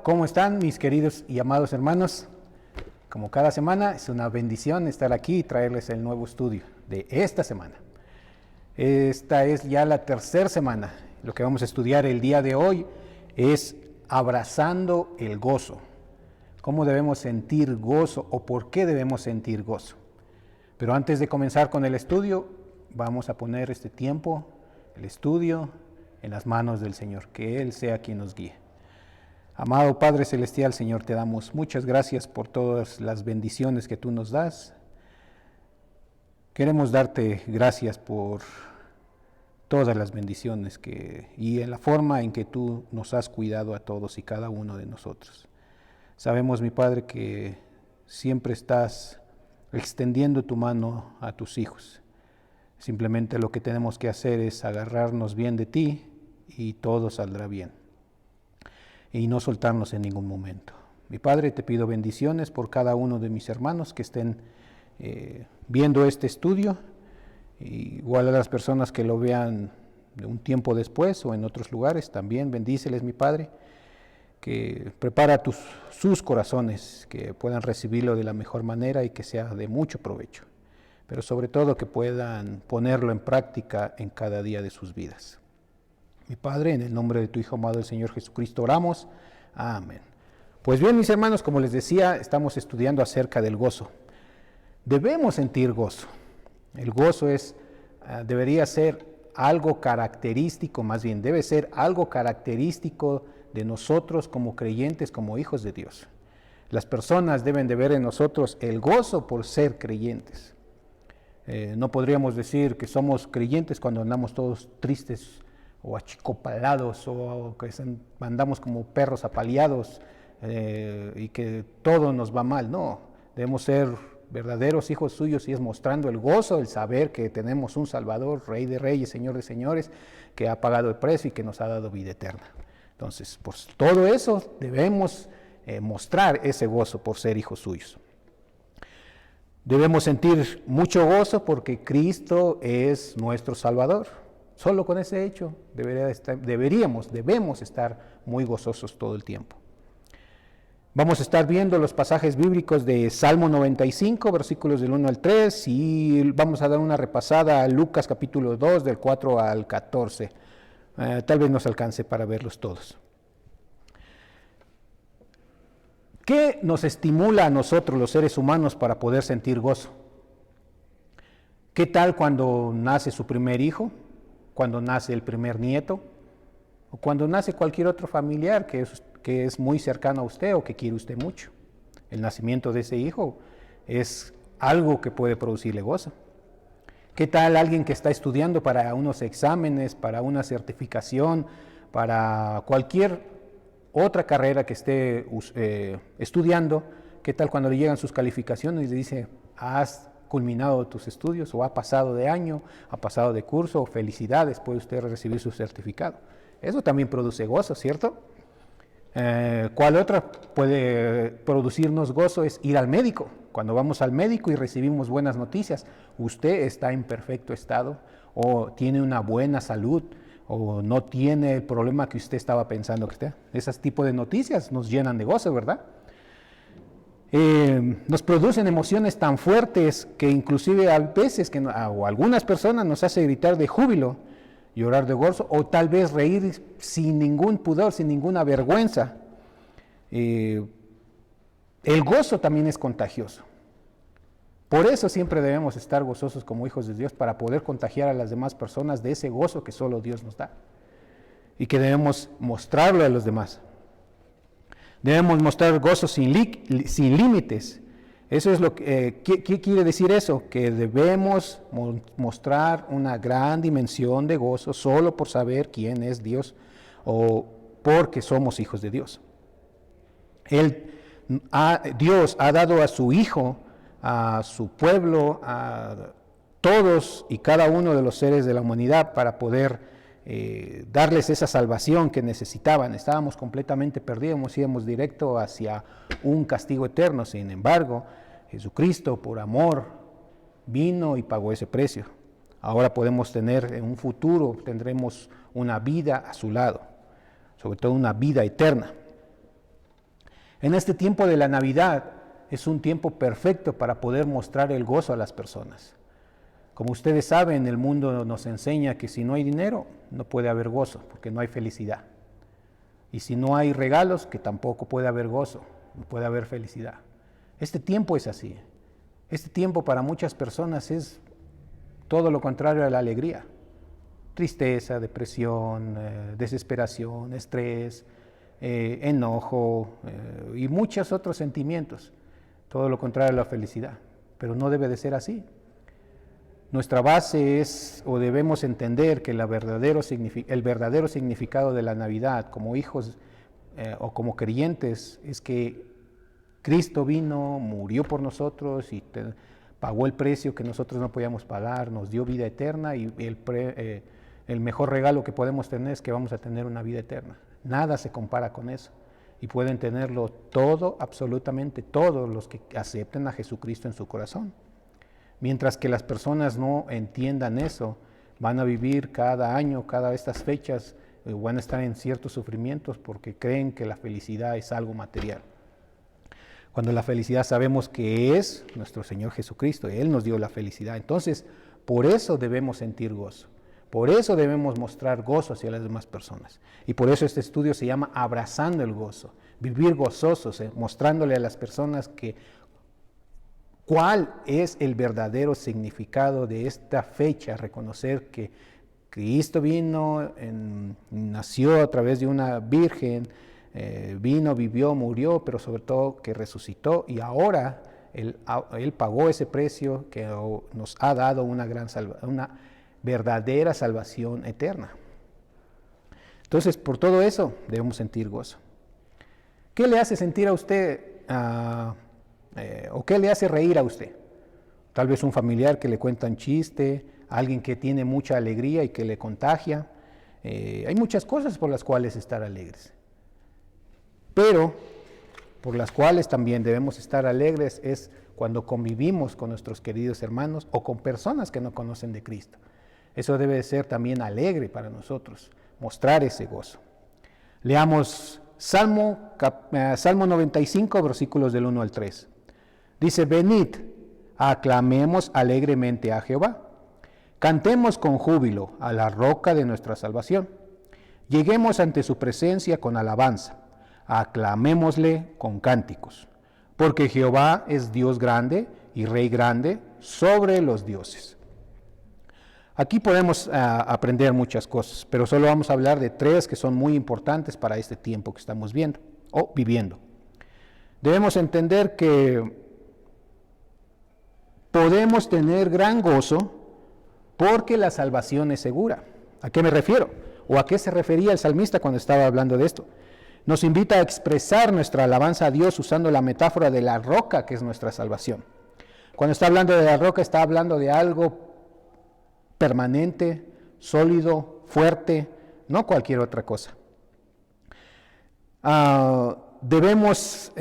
¿Cómo están mis queridos y amados hermanos? Como cada semana es una bendición estar aquí y traerles el nuevo estudio de esta semana. Esta es ya la tercera semana. Lo que vamos a estudiar el día de hoy es abrazando el gozo. ¿Cómo debemos sentir gozo o por qué debemos sentir gozo? Pero antes de comenzar con el estudio, vamos a poner este tiempo, el estudio, en las manos del Señor, que Él sea quien nos guíe. Amado Padre Celestial, Señor, te damos muchas gracias por todas las bendiciones que tú nos das. Queremos darte gracias por todas las bendiciones y en la forma en que tú nos has cuidado a todos y cada uno de nosotros. Sabemos, mi Padre, que siempre estás extendiendo tu mano a tus hijos. Simplemente lo que tenemos que hacer es agarrarnos bien de ti y todo saldrá bien. Y no soltarnos en ningún momento. Mi Padre, te pido bendiciones por cada uno de mis hermanos que estén viendo este estudio, igual a las personas que lo vean de un tiempo después o en otros lugares, también bendíceles, mi Padre, que prepara sus corazones, que puedan recibirlo de la mejor manera y que sea de mucho provecho, pero sobre todo que puedan ponerlo en práctica en cada día de sus vidas. Mi Padre, en el nombre de tu Hijo amado, el Señor Jesucristo, oramos. Amén. Pues bien, mis hermanos, como les decía, estamos estudiando acerca del gozo. Debemos sentir gozo. El gozo debería ser algo característico, más bien, debe ser algo característico de nosotros como creyentes, como hijos de Dios. Las personas deben de ver en nosotros el gozo por ser creyentes. No podríamos decir que somos creyentes cuando andamos todos tristes, o achicopalados, o que andamos como perros apaleados y que todo nos va mal. No, debemos ser verdaderos hijos suyos y es mostrando el gozo, el saber que tenemos un Salvador, Rey de Reyes, Señor de Señores, que ha pagado el precio y que nos ha dado vida eterna. Entonces, por todo eso debemos mostrar ese gozo por ser hijos suyos. Debemos sentir mucho gozo porque Cristo es nuestro Salvador. Solo con ese hecho debemos estar muy gozosos todo el tiempo. Vamos a estar viendo los pasajes bíblicos de Salmo 95, versículos del 1 al 3, y vamos a dar una repasada a Lucas capítulo 2, del 4 al 14. Tal vez nos alcance para verlos todos. ¿Qué nos estimula a nosotros los seres humanos para poder sentir gozo? ¿Qué tal cuando nace su primer hijo? Cuando nace el primer nieto, o cuando nace cualquier otro familiar que es muy cercano a usted o que quiere usted mucho. El nacimiento de ese hijo es algo que puede producirle gozo. ¿Qué tal alguien que está estudiando para unos exámenes, para una certificación, para cualquier otra carrera que esté estudiando? ¿Qué tal cuando le llegan sus calificaciones y le dice, has culminado tus estudios o ha pasado de año, ha pasado de curso, felicidades, puede usted recibir su certificado? Eso también produce gozo, ¿cierto? ¿Cuál otra puede producirnos gozo? Es ir al médico. Cuando vamos al médico y recibimos buenas noticias, usted está en perfecto estado o tiene una buena salud o no tiene el problema que usted estaba pensando que usted. Esos tipos de noticias nos llenan de gozo, ¿verdad? Nos producen emociones tan fuertes que inclusive a veces o algunas personas nos hace gritar de júbilo, llorar de gozo o tal vez reír sin ningún pudor, sin ninguna vergüenza. El gozo también es contagioso. Por eso siempre debemos estar gozosos como hijos de Dios, para poder contagiar a las demás personas de ese gozo que solo Dios nos da y que debemos mostrarlo a los demás. Debemos mostrar gozo sin límites. Eso es ¿qué quiere decir eso? Que debemos mostrar una gran dimensión de gozo solo por saber quién es Dios o porque somos hijos de Dios. Dios ha dado a su Hijo, a su pueblo, a todos y cada uno de los seres de la humanidad para poder darles esa salvación que necesitaban. Estábamos completamente perdidos, íbamos directo hacia un castigo eterno. Sin embargo, Jesucristo, por amor, vino y pagó ese precio. Ahora podemos tener en un futuro, tendremos una vida a su lado, sobre todo una vida eterna. En este tiempo de la Navidad es un tiempo perfecto para poder mostrar el gozo a las personas. Como ustedes saben, el mundo nos enseña que si no hay dinero, no puede haber gozo, porque no hay felicidad. Y si no hay regalos, que tampoco puede haber gozo, no puede haber felicidad. Este tiempo es así. Este tiempo para muchas personas es todo lo contrario a la alegría. Tristeza, depresión, desesperación, estrés, enojo y muchos otros sentimientos. Todo lo contrario a la felicidad. Pero no debe de ser así. Nuestra base es, o debemos entender que el verdadero significado de la Navidad como hijos o como creyentes es que Cristo vino, murió por nosotros y pagó el precio que nosotros no podíamos pagar, nos dio vida eterna y el mejor regalo que podemos tener es que vamos a tener una vida eterna. Nada se compara con eso y pueden tenerlo todo, absolutamente todos los que acepten a Jesucristo en su corazón. Mientras que las personas no entiendan eso, van a vivir cada año, cada estas fechas, van a estar en ciertos sufrimientos porque creen que la felicidad es algo material. Cuando la felicidad sabemos que es nuestro Señor Jesucristo, Él nos dio la felicidad. Entonces, por eso debemos sentir gozo. Por eso debemos mostrar gozo hacia las demás personas. Y por eso este estudio se llama Abrazando el Gozo. Vivir gozosos, mostrándole a las personas cuál es el verdadero significado de esta fecha. Reconocer que Cristo vino, nació a través de una virgen, vino, vivió, murió, pero sobre todo que resucitó y ahora Él pagó ese precio que nos ha dado una verdadera salvación eterna. Entonces, por todo eso debemos sentir gozo. ¿Qué le hace sentir a usted o qué le hace reír a usted? Tal vez un familiar que le cuenta un chiste, alguien que tiene mucha alegría y que le contagia. Hay muchas cosas por las cuales estar alegres. Pero por las cuales también debemos estar alegres es cuando convivimos con nuestros queridos hermanos o con personas que no conocen de Cristo. Eso debe de ser también alegre para nosotros, mostrar ese gozo. Leamos Salmo 95, versículos del 1 al 3. Dice, venid, aclamemos alegremente a Jehová. Cantemos con júbilo a la roca de nuestra salvación. Lleguemos ante su presencia con alabanza. Aclamémosle con cánticos. Porque Jehová es Dios grande y Rey grande sobre los dioses. Aquí podemos aprender muchas cosas, pero solo vamos a hablar de 3 que son muy importantes para este tiempo que estamos viendo o viviendo. Debemos entender que podemos tener gran gozo porque la salvación es segura. ¿A qué me refiero? ¿O a qué se refería el salmista cuando estaba hablando de esto? Nos invita a expresar nuestra alabanza a Dios usando la metáfora de la roca que es nuestra salvación. Cuando está hablando de la roca, está hablando de algo permanente, sólido, fuerte, no cualquier otra cosa. Debemos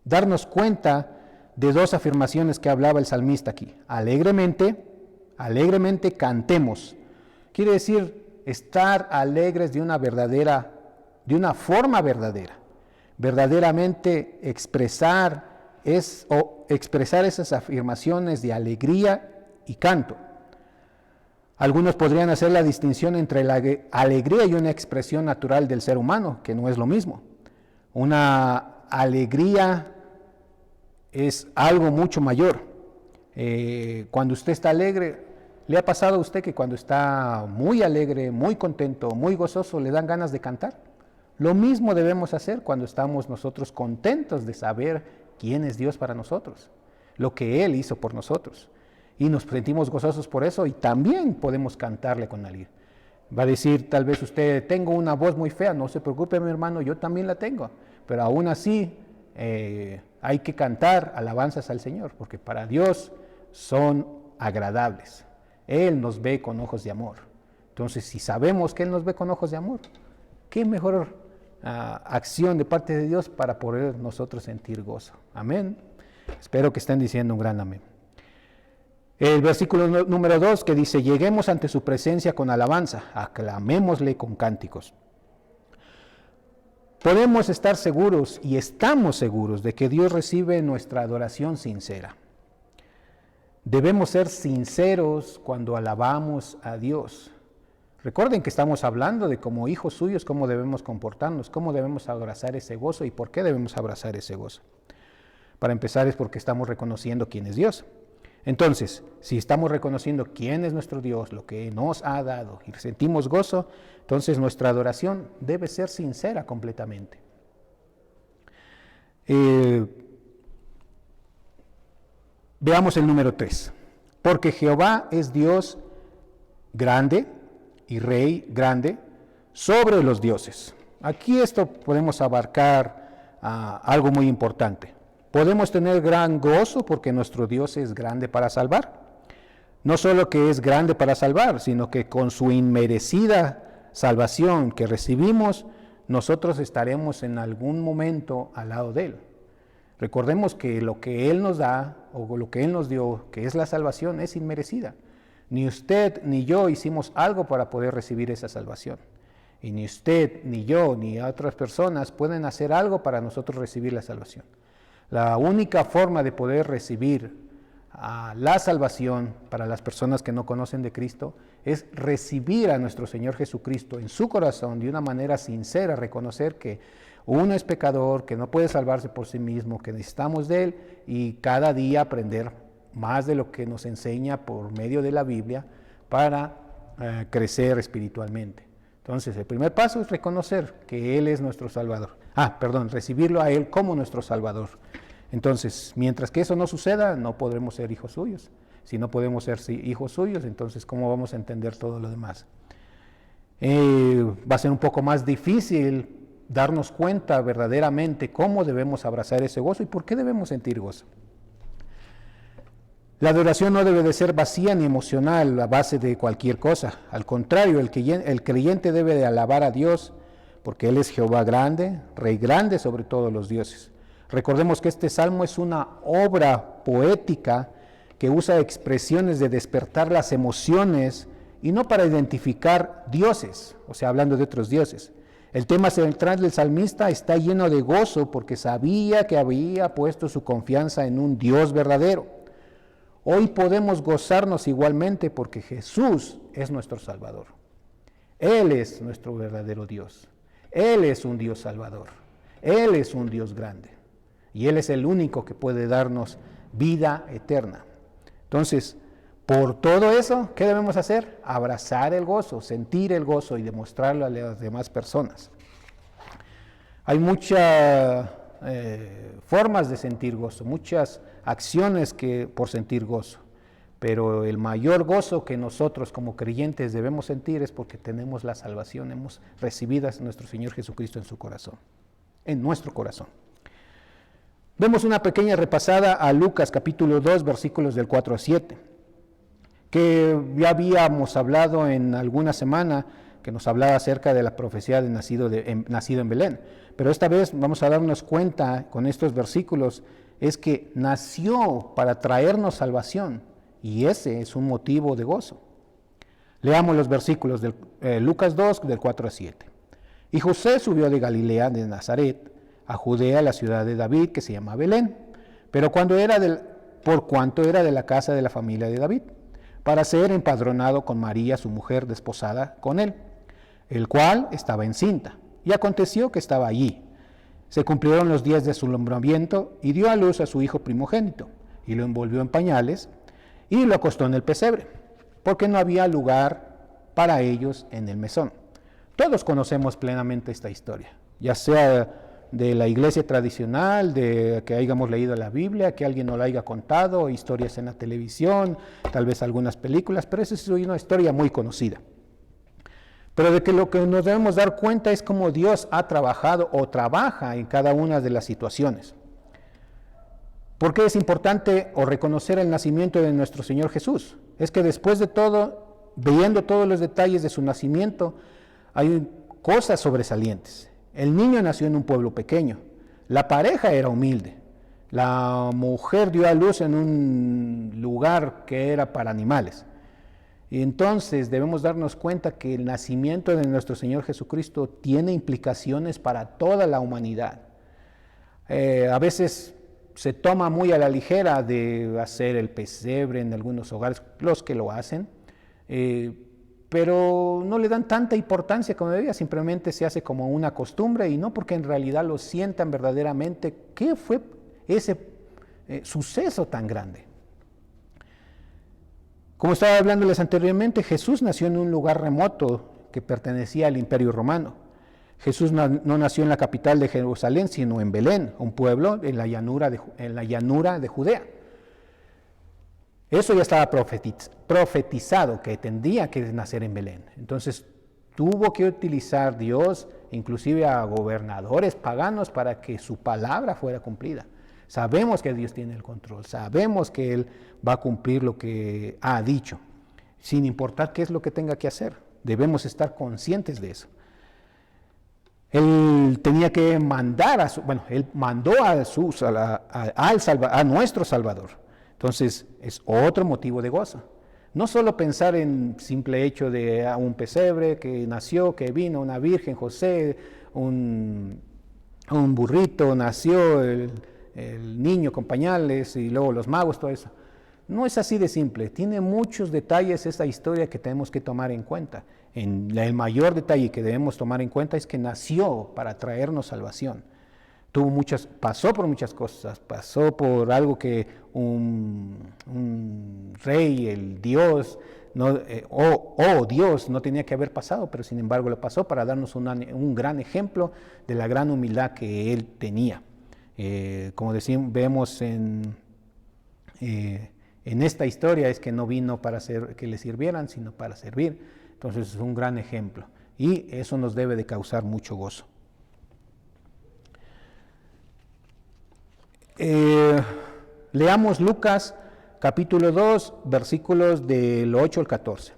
darnos cuenta de 2 afirmaciones que hablaba el salmista aquí. Alegremente cantemos. Quiere decir estar alegres de una forma verdadera. Verdaderamente expresar esas afirmaciones de alegría y canto. Algunos podrían hacer la distinción entre la alegría y una expresión natural del ser humano, que no es lo mismo. Una alegría es algo mucho mayor. Cuando usted está alegre, ¿le ha pasado a usted que cuando está muy alegre, muy contento, muy gozoso, le dan ganas de cantar? Lo mismo debemos hacer cuando estamos nosotros contentos de saber quién es Dios para nosotros, lo que Él hizo por nosotros. Y nos sentimos gozosos por eso y también podemos cantarle con alguien. Va a decir tal vez usted, tengo una voz muy fea, no se preocupe mi hermano, yo también la tengo. Pero aún así hay que cantar alabanzas al Señor, porque para Dios son agradables. Él nos ve con ojos de amor. Entonces, si sabemos que Él nos ve con ojos de amor, ¿qué mejor acción de parte de Dios para poder nosotros sentir gozo? Amén. Espero que estén diciendo un gran amén. El versículo número 2 que dice, lleguemos ante su presencia con alabanza, aclamémosle con cánticos. podemos estar seguros y estamos seguros de que Dios recibe nuestra adoración sincera. Debemos ser sinceros cuando alabamos a Dios. Recuerden que estamos hablando de como hijos suyos, cómo debemos comportarnos, cómo debemos abrazar ese gozo y por qué debemos abrazar ese gozo. Para empezar es porque estamos reconociendo quién es Dios. Entonces, si estamos reconociendo quién es nuestro Dios, lo que nos ha dado y sentimos gozo, entonces nuestra adoración debe ser sincera completamente. Veamos el número 3. Porque Jehová es Dios grande y Rey grande sobre los dioses. Aquí esto podemos abarcar algo muy importante. Podemos tener gran gozo porque nuestro Dios es grande para salvar. No solo que es grande para salvar, sino que con su inmerecida salvación que recibimos, nosotros estaremos en algún momento al lado de Él. Recordemos que lo que Él nos da, o lo que Él nos dio, que es la salvación, es inmerecida. Ni usted ni yo hicimos algo para poder recibir esa salvación. Y ni usted, ni yo, ni otras personas pueden hacer algo para nosotros recibir la salvación. La única forma de poder recibir la salvación para las personas que no conocen de Cristo es recibir a nuestro Señor Jesucristo en su corazón de una manera sincera, reconocer que uno es pecador, que no puede salvarse por sí mismo, que necesitamos de Él y cada día aprender más de lo que nos enseña por medio de la Biblia para crecer espiritualmente. Entonces, el primer paso es reconocer que Él es nuestro Salvador. Recibirlo a Él como nuestro Salvador. Entonces, mientras que eso no suceda, no podremos ser hijos suyos. Si no podemos ser hijos suyos, entonces, ¿cómo vamos a entender todo lo demás? Va a ser un poco más difícil darnos cuenta verdaderamente cómo debemos abrazar ese gozo y por qué debemos sentir gozo. La adoración no debe de ser vacía ni emocional a base de cualquier cosa. Al contrario, el creyente debe de alabar a Dios porque Él es Jehová grande, Rey grande sobre todos los dioses. Recordemos que este salmo es una obra poética que usa expresiones de despertar las emociones y no para identificar dioses, o sea, hablando de otros dioses. El tema central del salmista está lleno de gozo porque sabía que había puesto su confianza en un Dios verdadero. Hoy podemos gozarnos igualmente porque Jesús es nuestro Salvador. Él es nuestro verdadero Dios. Él es un Dios salvador. Él es un Dios grande. Y Él es el único que puede darnos vida eterna. Entonces, por todo eso, ¿qué debemos hacer? Abrazar el gozo, sentir el gozo y demostrarlo a las demás personas. Hay muchas formas de sentir gozo, muchas acciones por sentir gozo, pero el mayor gozo que nosotros como creyentes debemos sentir es porque tenemos la salvación, hemos recibido a nuestro Señor Jesucristo en su corazón, en nuestro corazón. Vemos una pequeña repasada a Lucas capítulo 2, versículos del 4 a 7, que ya habíamos hablado en alguna semana, que nos hablaba acerca de la profecía de nacido en Belén. Pero esta vez vamos a darnos cuenta con estos versículos, es que nació para traernos salvación, y ese es un motivo de gozo. Leamos los versículos de Lucas 2, del 4 a 7. Y José subió de Galilea, de Nazaret, a Judea, la ciudad de David, que se llama Belén, por cuanto era de la casa de la familia de David, para ser empadronado con María, su mujer, desposada con él, el cual estaba encinta. Y aconteció que estaba allí. Se cumplieron los días de su alumbramiento y dio a luz a su hijo primogénito, y lo envolvió en pañales y lo acostó en el pesebre, porque no había lugar para ellos en el mesón. Todos conocemos plenamente esta historia, ya sea de la iglesia tradicional, de que hayamos leído la Biblia, que alguien nos la haya contado, historias en la televisión, tal vez algunas películas, pero esa es una historia muy conocida. Pero de que lo que nos debemos dar cuenta es cómo Dios ha trabajado o trabaja en cada una de las situaciones. ¿Por qué es importante reconocer el nacimiento de nuestro Señor Jesús? Es que después de todo, viendo todos los detalles de su nacimiento, hay cosas sobresalientes. El niño nació en un pueblo pequeño, la pareja era humilde, la mujer dio a luz en un lugar que era para animales. Y entonces debemos darnos cuenta que el nacimiento de nuestro Señor Jesucristo tiene implicaciones para toda la humanidad. A veces se toma muy a la ligera de hacer el pesebre en algunos hogares, los que lo hacen, pero no le dan tanta importancia como debería, simplemente se hace como una costumbre y no porque en realidad lo sientan verdaderamente. ¿Qué fue ese suceso tan grande? Como estaba hablándoles anteriormente, Jesús nació en un lugar remoto que pertenecía al Imperio Romano. Jesús no nació en la capital de Jerusalén, sino en Belén, un pueblo en la llanura de Judea. Eso ya estaba profetizado, que tendría que nacer en Belén. Entonces tuvo que utilizar Dios, inclusive a gobernadores paganos, para que su palabra fuera cumplida. Sabemos que Dios tiene el control, sabemos que Él va a cumplir lo que ha dicho, sin importar qué es lo que tenga que hacer. Debemos estar conscientes de eso. Él tenía que mandar, Él mandó a nuestro Salvador. Entonces, es otro motivo de gozo. No solo pensar en simple hecho de un pesebre que nació, que vino una virgen, José, un burrito, nació el niño con pañales y luego los magos, todo eso. No es así de simple. Tiene muchos detalles esta historia que tenemos que tomar en cuenta. El mayor detalle que debemos tomar en cuenta es que nació para traernos salvación. Pasó por muchas cosas, pasó por algo que un rey, el Dios, Dios no tenía que haber pasado, pero sin embargo lo pasó para darnos un gran ejemplo de la gran humildad que él tenía. Como decimos, vemos en esta historia es que no vino para que le sirvieran, sino para servir. Entonces es un gran ejemplo y eso nos debe de causar mucho gozo. Leamos Lucas capítulo 2, versículos del 8 al 14.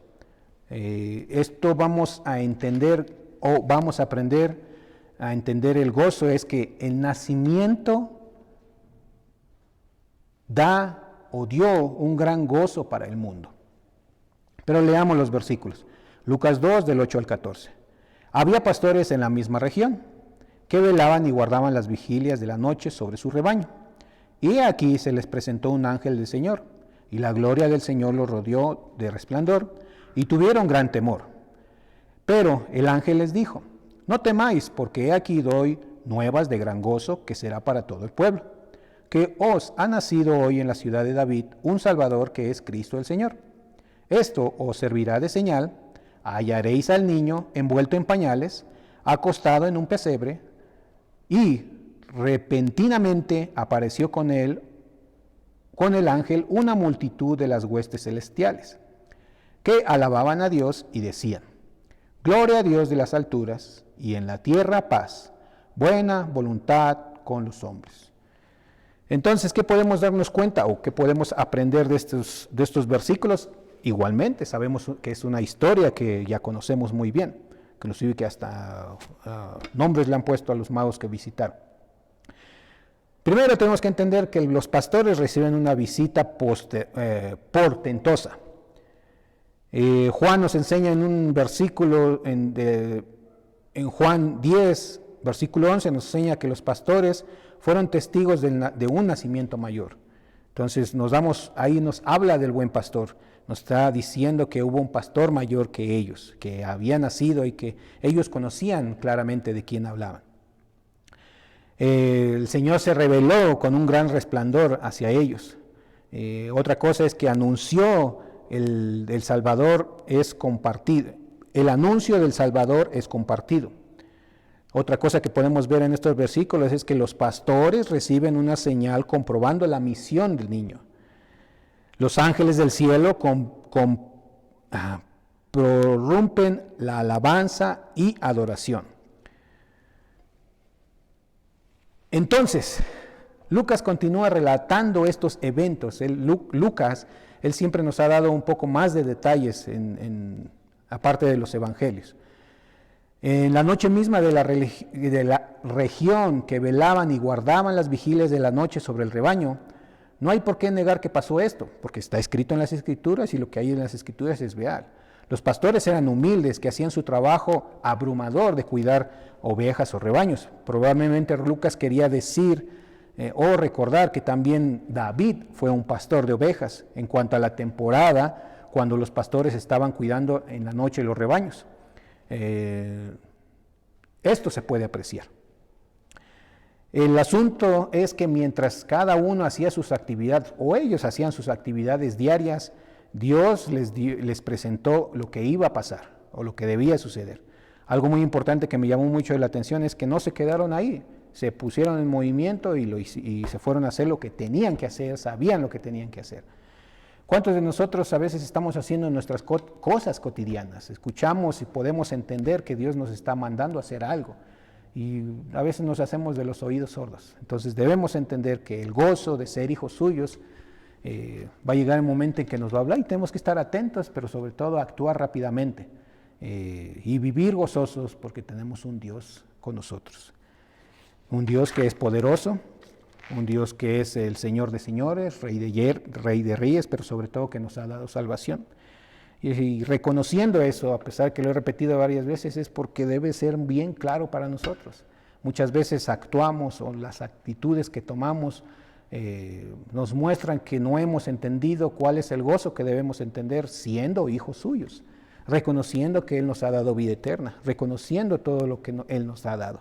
Esto vamos a entender o vamos a aprender a entender el gozo, es que el nacimiento da o dio un gran gozo para el mundo. Pero leamos los versículos. Lucas 2, del 8 al 14. Había pastores en la misma región que velaban y guardaban las vigilias de la noche sobre su rebaño. Y aquí se les presentó un ángel del Señor, y la gloria del Señor los rodeó de resplandor, y tuvieron gran temor. Pero el ángel les dijo: no temáis, porque he aquí doy nuevas de gran gozo, que será para todo el pueblo, que os ha nacido hoy en la ciudad de David un Salvador, que es Cristo el Señor. Esto os servirá de señal: hallaréis al niño envuelto en pañales, acostado en un pesebre, y repentinamente apareció con el ángel una multitud de las huestes celestiales, que alababan a Dios y decían: gloria a Dios de las alturas, y en la tierra paz, buena voluntad con los hombres. Entonces, ¿qué podemos darnos cuenta o qué podemos aprender de estos versículos? Igualmente, sabemos que es una historia que ya conocemos muy bien, inclusive que hasta nombres le han puesto a los magos que visitaron. Primero tenemos que entender que los pastores reciben una visita portentosa. Juan nos enseña en un versículo, en Juan 10, versículo 11, nos enseña que los pastores fueron testigos de un nacimiento mayor. Entonces ahí nos habla del buen pastor, nos está diciendo que hubo un pastor mayor que ellos, que había nacido y que ellos conocían claramente de quién hablaban. El Señor se reveló con un gran resplandor hacia ellos. Otra cosa es que anunció el Salvador es compartido. El anuncio del Salvador es compartido. Otra cosa que podemos ver en estos versículos es que los pastores reciben una señal comprobando la misión del niño. Los ángeles del cielo prorrumpen la alabanza y adoración. Entonces, Lucas continúa relatando estos eventos. Lucas siempre nos ha dado un poco más de detalles aparte de los evangelios. En la noche misma de la región que velaban y guardaban las vigilias de la noche sobre el rebaño, No hay por qué negar que pasó esto, porque está escrito en las Escrituras y lo que hay en las Escrituras es real. Los pastores eran humildes, que hacían su trabajo abrumador de cuidar ovejas o rebaños. Probablemente Lucas quería decir o recordar que también David fue un pastor de ovejas en cuanto a la temporada cuando los pastores estaban cuidando en la noche los rebaños. Esto se puede apreciar. El asunto es que mientras cada uno hacía sus actividades, o ellos hacían sus actividades diarias, Dios les presentó lo que iba a pasar, o lo que debía suceder. Algo muy importante que me llamó mucho la atención es que no se quedaron ahí, se pusieron en movimiento y se fueron a hacer lo que tenían que hacer, sabían lo que tenían que hacer. ¿Cuántos de nosotros a veces estamos haciendo nuestras cosas cotidianas? Escuchamos y podemos entender que Dios nos está mandando a hacer algo y a veces nos hacemos de los oídos sordos. Entonces debemos entender que el gozo de ser hijos suyos va a llegar el momento en que nos va a hablar y tenemos que estar atentos, pero sobre todo actuar rápidamente y vivir gozosos porque tenemos un Dios con nosotros. Un Dios que es poderoso, un Dios que es el Señor de señores, Rey de reyes, pero sobre todo que nos ha dado salvación. Y reconociendo eso, a pesar que lo he repetido varias veces, es porque debe ser bien claro para nosotros. Muchas veces actuamos o las actitudes que tomamos nos muestran que no hemos entendido cuál es el gozo que debemos entender siendo hijos suyos, reconociendo que Él nos ha dado vida eterna, reconociendo todo lo que Él nos ha dado.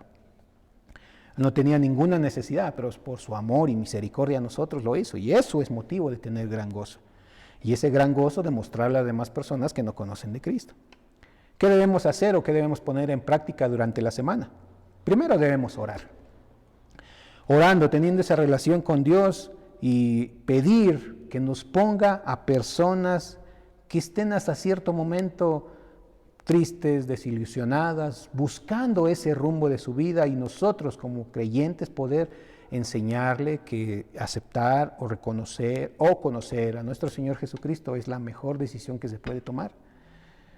No tenía ninguna necesidad, pero por su amor y misericordia a nosotros lo hizo. Y eso es motivo de tener gran gozo. Y ese gran gozo de mostrarle a las demás personas que no conocen de Cristo. ¿Qué debemos hacer o qué debemos poner en práctica durante la semana? Primero debemos orar. Orando, teniendo esa relación con Dios y pedir que nos ponga a personas que estén hasta cierto momento tristes, desilusionadas, buscando ese rumbo de su vida y nosotros como creyentes poder enseñarle que aceptar o reconocer o conocer a nuestro Señor Jesucristo es la mejor decisión que se puede tomar.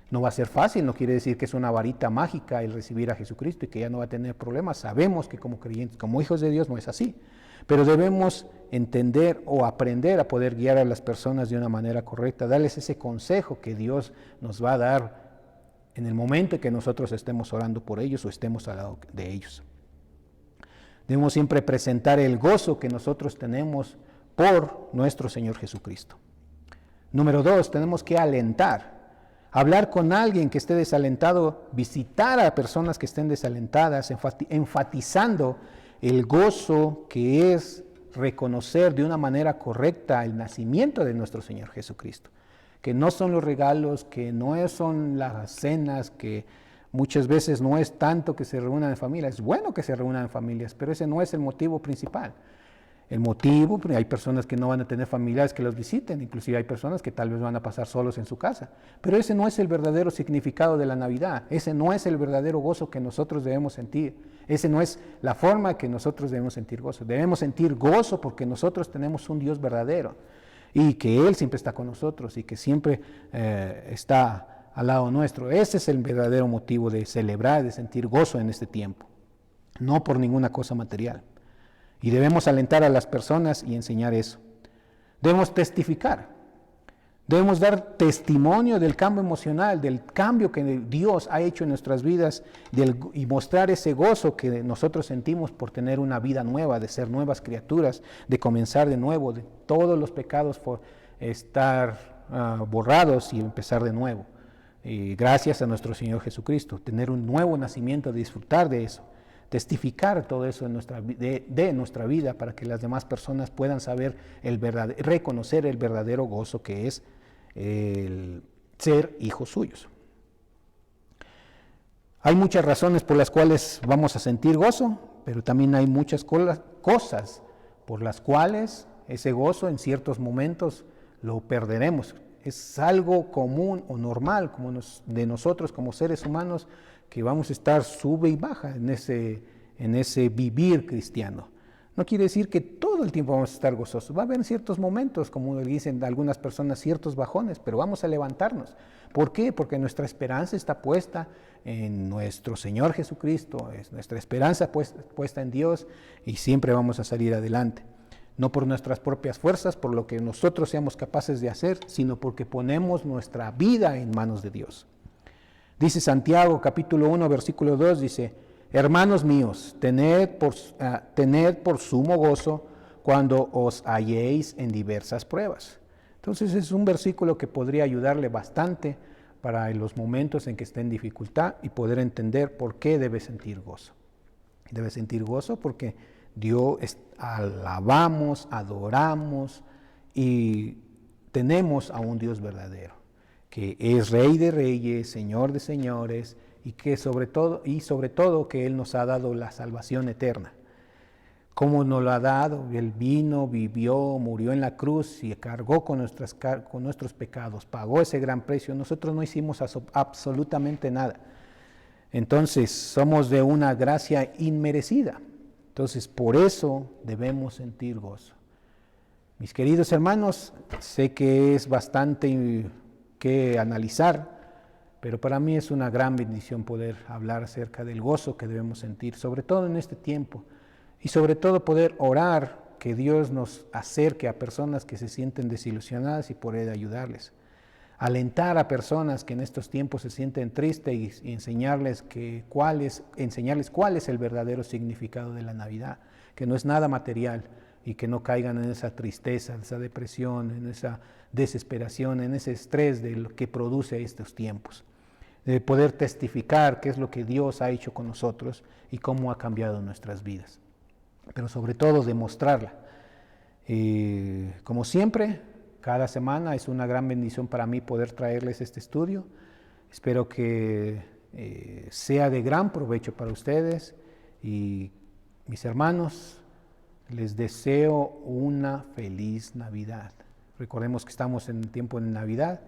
No va a ser fácil, no quiere decir que es una varita mágica el recibir a Jesucristo y que ya no va a tener problemas. Sabemos que como creyentes, como hijos de Dios no es así, pero debemos entender o aprender a poder guiar a las personas de una manera correcta, darles ese consejo que Dios nos va a dar en el momento en que nosotros estemos orando por ellos o estemos al lado de ellos. Debemos siempre presentar el gozo que nosotros tenemos por nuestro Señor Jesucristo. Número 2, tenemos que alentar. Hablar con alguien que esté desalentado, visitar a personas que estén desalentadas, enfatizando el gozo que es reconocer de una manera correcta el nacimiento de nuestro Señor Jesucristo. Que no son los regalos, que no son las cenas, que muchas veces no es tanto que se reúnan en familia. Es bueno que se reúnan en familias, pero ese no es el motivo principal. El motivo, hay personas que no van a tener familiares que los visiten, inclusive hay personas que tal vez van a pasar solos en su casa. Pero ese no es el verdadero significado de la Navidad, ese no es el verdadero gozo que nosotros debemos sentir, ese no es la forma que nosotros debemos sentir gozo. Debemos sentir gozo porque nosotros tenemos un Dios verdadero y que Él siempre está con nosotros y que siempre está al lado nuestro. Ese es el verdadero motivo de celebrar, de sentir gozo en este tiempo, no por ninguna cosa material. Y debemos alentar a las personas y enseñar eso. Debemos testificar, debemos dar testimonio del cambio emocional, del cambio que Dios ha hecho en nuestras vidas y mostrar ese gozo que nosotros sentimos por tener una vida nueva, de ser nuevas criaturas, de comenzar de nuevo, de todos los pecados por estar borrados y empezar de nuevo. Y gracias a nuestro Señor Jesucristo, tener un nuevo nacimiento, disfrutar de eso. Testificar todo eso de nuestra vida para que las demás personas puedan saber reconocer el verdadero gozo que es el ser hijos suyos. Hay muchas razones por las cuales vamos a sentir gozo, pero también hay muchas cosas por las cuales ese gozo en ciertos momentos lo perderemos. Es algo común o normal de nosotros como seres humanos que vamos a estar sube y baja en ese vivir cristiano. No quiere decir que todo el tiempo vamos a estar gozosos. Va a haber ciertos momentos, como dicen algunas personas, ciertos bajones, pero vamos a levantarnos. ¿Por qué? Porque nuestra esperanza está puesta en nuestro Señor Jesucristo, es nuestra esperanza puesta en Dios y siempre vamos a salir adelante. no por nuestras propias fuerzas, por lo que nosotros seamos capaces de hacer, sino porque ponemos nuestra vida en manos de Dios. Dice Santiago capítulo 1 versículo 2, dice: hermanos míos, tened por sumo gozo cuando os halléis en diversas pruebas. Entonces es un versículo que podría ayudarle bastante para los momentos en que esté en dificultad y poder entender por qué debe sentir gozo. Debe sentir gozo porque Dios alabamos, adoramos y tenemos a un Dios verdadero, que es Rey de Reyes, Señor de Señores, y que sobre todo que Él nos ha dado la salvación eterna. ¿Cómo nos lo ha dado? Él vino, vivió, murió en la cruz y cargó con nuestros pecados, pagó ese gran precio. Nosotros no hicimos absolutamente nada. Entonces, somos de una gracia inmerecida. Entonces, por eso debemos sentir gozo. Mis queridos hermanos, sé que es bastante que analizar, pero para mí es una gran bendición poder hablar acerca del gozo que debemos sentir, sobre todo en este tiempo. Y sobre todo poder orar que Dios nos acerque a personas que se sienten desilusionadas y poder ayudarles. Alentar a personas que en estos tiempos se sienten tristes y enseñarles cuál es el verdadero significado de la Navidad, que no es nada material y que no caigan en esa tristeza, en esa depresión, en esa desesperación, en ese estrés de lo que produce estos tiempos. De poder testificar qué es lo que Dios ha hecho con nosotros y cómo ha cambiado nuestras vidas. Pero sobre todo demostrarla. Como siempre, cada semana es una gran bendición para mí poder traerles este estudio. Espero que sea de gran provecho para ustedes y mis hermanos, les deseo una feliz Navidad. Recordemos que estamos en tiempo de Navidad,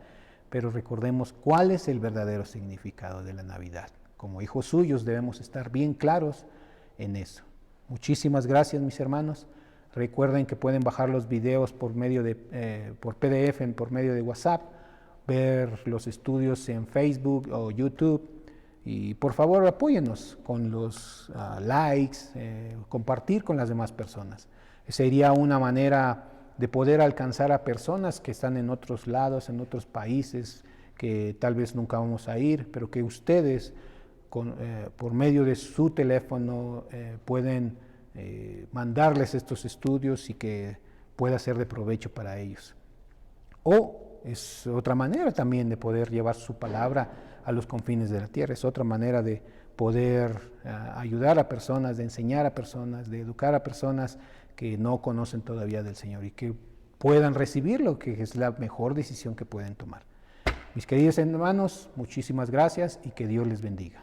pero recordemos cuál es el verdadero significado de la Navidad. Como hijos suyos debemos estar bien claros en eso. Muchísimas gracias, mis hermanos. Recuerden que pueden bajar los videos por PDF, por medio de WhatsApp, ver los estudios en Facebook o YouTube. Y por favor, apóyennos con los likes, compartir con las demás personas. Sería una manera de poder alcanzar a personas que están en otros lados, en otros países, que tal vez nunca vamos a ir, pero que ustedes por medio de su teléfono pueden mandarles estos estudios y que pueda ser de provecho para ellos. O es otra manera también de poder llevar su palabra a los confines de la tierra, es otra manera de poder ayudar a personas, de enseñar a personas, de educar a personas que no conocen todavía del Señor y que puedan recibirlo, que es la mejor decisión que pueden tomar. Mis queridos hermanos, muchísimas gracias y que Dios les bendiga.